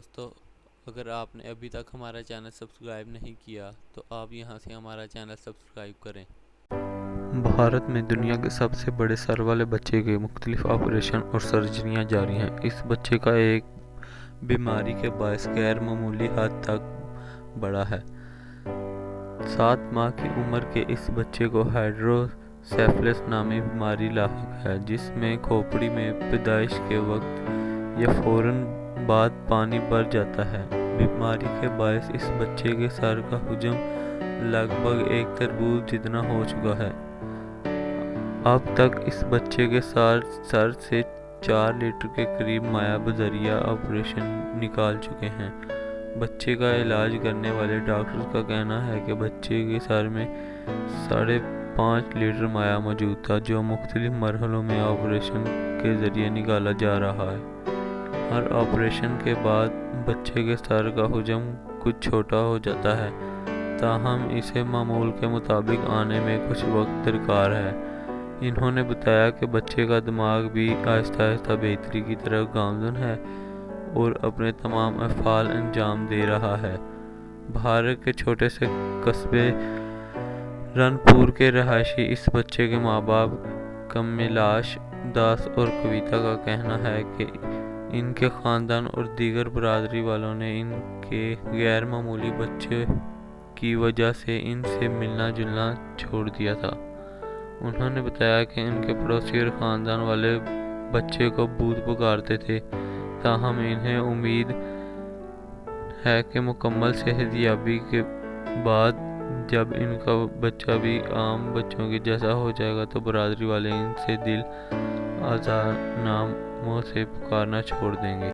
دوستو، اگر آپ نے ابھی تک ہمارا چینل سبسکرائب نہیں کیا تو آپ یہاں سے ہمارا چینل سبسکرائب کریں۔ بھارت میں دنیا کے سب سے بڑے سر والے بچے کے مختلف آپریشن اور سرجریاں جاری ہیں۔ اس بچے کا ایک بیماری کے باعث غیر معمولی حد تک بڑا ہے۔ 7 ماہ کی عمر کے اس بچے کو ہائیڈروسیفلس نامی بیماری لاحق ہے، جس میں کھوپڑی میں پیدائش کے وقت یا فوراً بعد پانی بھر جاتا ہے۔ بیماری کے باعث اس بچے کے سر کا حجم لگ بھگ ایک تربوز جتنا ہو چکا ہے۔ اب تک اس بچے کے سر سے 4 لیٹر کے قریب مائع بذریعہ آپریشن نکال چکے ہیں۔ بچے کا علاج کرنے والے ڈاکٹرز کا کہنا ہے کہ بچے کے سر میں 5.5 لیٹر مائع موجود تھا، جو مختلف مرحلوں میں آپریشن کے ذریعے نکالا جا رہا ہے۔ ہر آپریشن کے بعد بچے کے سر کا حجم کچھ چھوٹا ہو جاتا ہے، تاہم اسے معمول کے مطابق آنے میں کچھ وقت درکار ہے۔ انہوں نے بتایا کہ بچے کا دماغ بھی آہستہ آہستہ بہتری کی طرف گامزن ہے اور اپنے تمام افعال انجام دے رہا ہے۔ بھارت کے چھوٹے سے قصبے رنپور کے رہائشی اس بچے کے ماں باپ کمیلاش داس اور کویتا کا کہنا ہے کہ ان کے خاندان اور دیگر برادری والوں نے ان کے غیر معمولی بچے کی وجہ سے ان سے ملنا جلنا چھوڑ دیا تھا۔ انہوں نے بتایا کہ ان کے پڑوسی اور خاندان والے بچے کو بھوت پکارتے تھے، تاہم انہیں امید ہے کہ مکمل صحت یابی کے بعد جب ان کا بچہ بھی عام بچوں کے جیسا ہو جائے گا تو برادری والے ان سے دل آزار ناموں سے پکارنا چھوڑ دیں گے۔